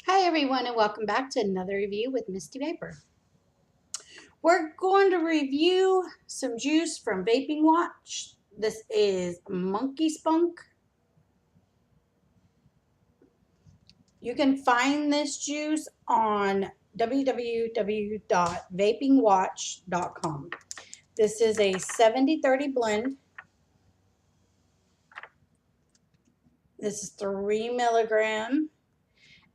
Hi everyone and welcome back to another review with Misty Vapor. We're going to review some juice from Vaping Watch. This is Monkey Spunk. You can find this juice on www.vapingwatch.com. This is a 70-30 blend. This is 3 milligram.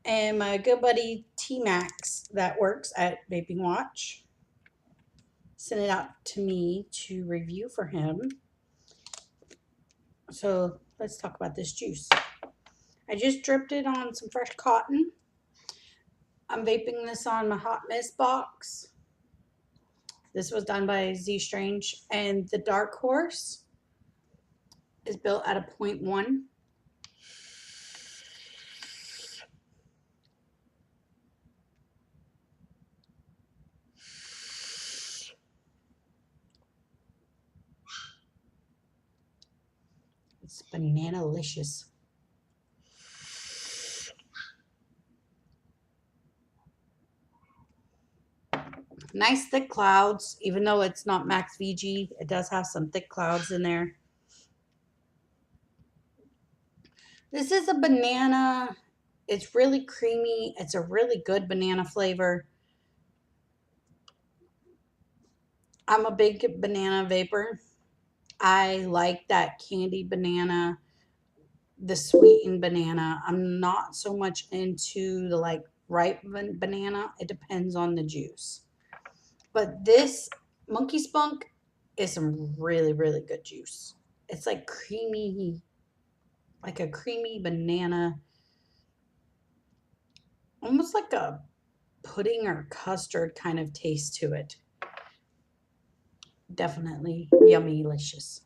And my good buddy T-Max that works at Vaping Watch sent it out to me to review for him. So let's talk about this juice. I just dripped it on some fresh cotton. I'm vaping this on my hot mist box. This was done by Z Strange, and the Dark Horse is built at a 0.1. It's banana-licious. Nice thick clouds, even though it's not max VG, it does have some thick clouds in there. This is a banana. It's really creamy. It's a really good banana flavor. I'm a big banana vapor. I like that candied banana, the sweetened banana. I'm not so much into the like ripe banana. It depends on the juice. But this Monkey Spunk is some really, really good juice. It's like creamy, like a creamy banana, almost like a pudding or custard kind of taste to it. Definitely yummy, delicious.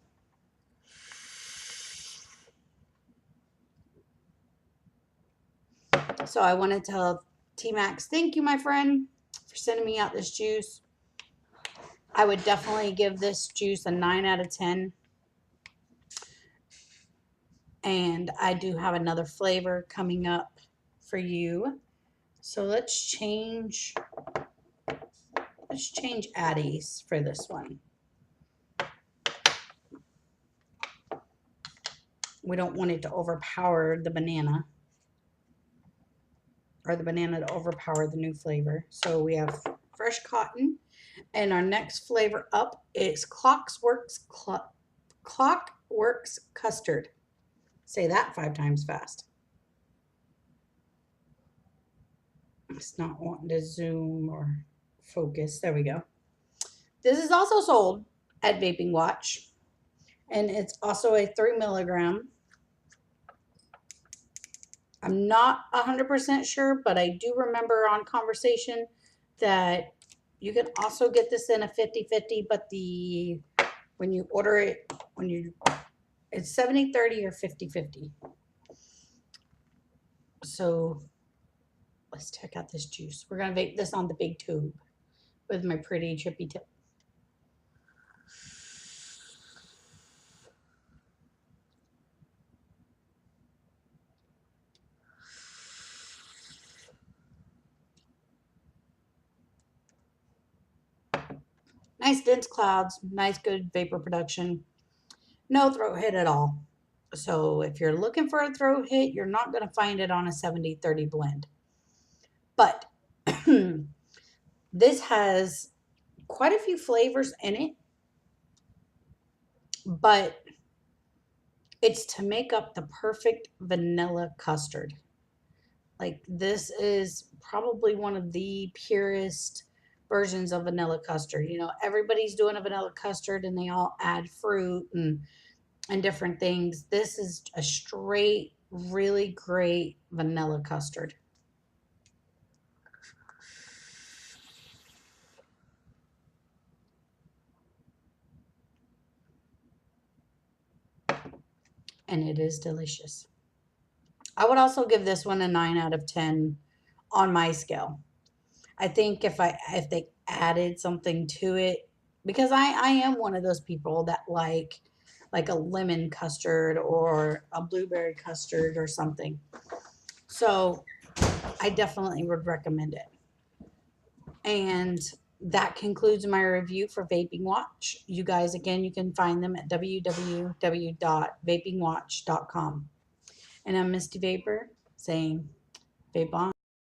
So I want to tell T-Max, thank you, my friend, for sending me out this juice. I would definitely give this juice a 9 out of 10. And I do have another flavor coming up for you. So let's change Addies for this one. We don't want it to overpower the banana, or the banana to overpower the new flavor. So we have fresh cotton, and our next flavor up is clockswerks custard. Say that 5 times fast. It's not wanting to zoom or focus. There we go. This is also sold at Vaping Watch, and it's also a 3 milligram. I'm not 100% sure, but I do remember on conversation that you can also get this in a 50-50, but when you order it, it's 70-30 or 50-50. So let's check out this juice. We're going to vape this on the big tube with my pretty trippy tip. Nice dense clouds, nice good vapor production. No throat hit at all. So if you're looking for a throat hit, you're not going to find it on a 70-30 blend. But this has quite a few flavors in it, but it's to make up the perfect vanilla custard. Like, this is probably one of the purest versions of vanilla custard. You know, everybody's doing a vanilla custard and they all add fruit and different things. This is a straight, really great vanilla custard. And it is delicious. I would also give this one a 9 out of 10 on my scale. I think if they added something to it, because I am one of those people that like a lemon custard or a blueberry custard or something. So I definitely would recommend it. And that concludes my review for Vaping Watch. You guys, again, you can find them at www.vapingwatch.com. And I'm Misty Vapor saying, vape on.